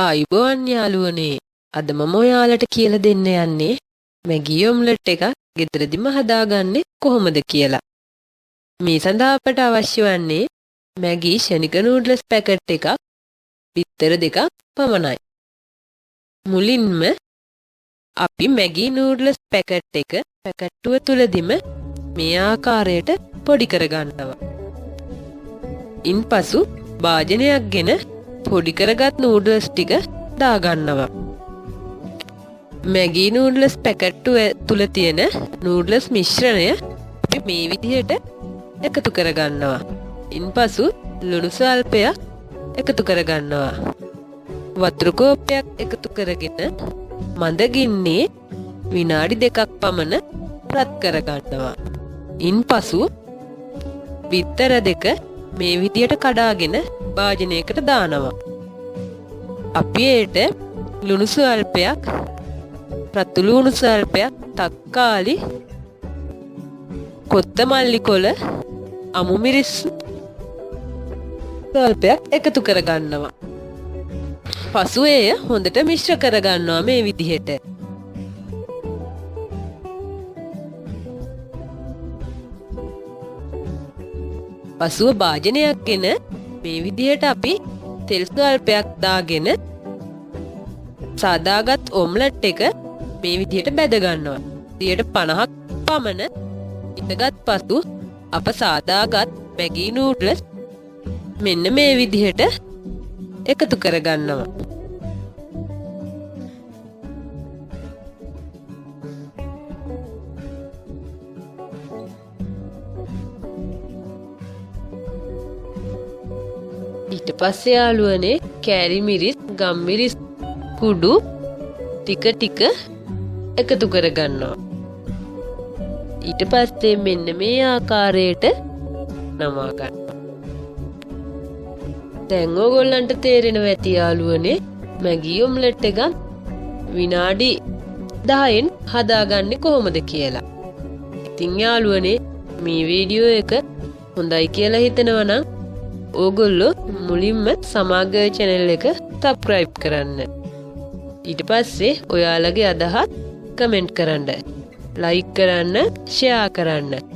ආයුබෝවන් යාළුවනේ. අද මම ඔයාලට කියලා දෙන්න යන්නේ මැගි ඔම්ලට් එකක් ගෙදරදිම හදාගන්නේ කොහොමද කියලා. මේ සඳහා අපට අවශ්‍ය වන්නේ මැගි ෂණික නූඩ්ල්ස් පැකට් එකක්, බිත්තර දෙකක් පමණයි. මුලින්ම අපි මැගි නූඩ්ල්ස් පැකට් එක පැකට්ටුව තුලදිම මේ ආකාරයට පොඩි කරගන්නවා. ඉන්පසු භාජනයක් ගෙන පොඩි කරගත් නූඩල්ස් ටික දාගන්නවා. මැගි නූඩල්ස් පැකට්ටුව තුල තියෙන නූඩල්ස් මිශ්‍රණය අපි මේ විදිහට එකතු කරගන්නවා. ඉන්පසු ලුණු සල්පයක් එකතු කරගන්නවා. වතුර කෝප්පයක් එකතු කරගෙන මඳ ගින්නේ විනාඩි 2ක් පමණ රත් කරගන්නවා. ඉන්පසු බිත්තර දෙක මේ විදිහට කඩාගෙන භාජනයකට දානවා. අපි ඒට ලුණු සල්පයක්, රතු ලුණු සල්පයක්, තක්කාලි, කොත්තමල්ලි කොළ, අමු මිරිස් සල්පයක් එකතු කරගන්නවා. පසු එය හොඳට මිශ්‍ර කරගන්නවා මේ විදිහට. පසුව භාජනයක් ගෙන මේ විදිහට අපි තෙල් ස්වල්පයක් දාගෙන සාදාගත් ඔම්ලට් එක මේ විදිහට බැද ගන්නවා. 50ක් පමණ ඉඳගත් පසු අප සාදාගත් මැගි නූඩ්ල්ස් මෙන්න මේ විදිහට එකතු කරගන්නවා. ඊට පස්සේ යාළුවනේ කෑලි මිරිස්, ගම් මිරිස් කුඩු ටික ටික එකතු කරගන්නවා. ඊට පස්සේ මෙන්න මේ ආකාරයට නමා ගන්නවා. දැන් ඕගොල්ලන්ට තේරෙනවා ඇති යාළුවනේ මැගි ඔම්ලට් එකක් විනාඩි 10න් හදාගන්නේ කොහොමද කියලා. ඉතින් යාළුවනේ මේ වීඩියෝ එක හොඳයි කියලා හිතනවා නම් ඕගොල්ලෝ මුලින්ම සමාග channel එක subscribe කරන්න. ඊට පස්සේ ඔයාලගේ අදහස් කමෙන්ට් කරන්න, like කරන්න, share කරන්න.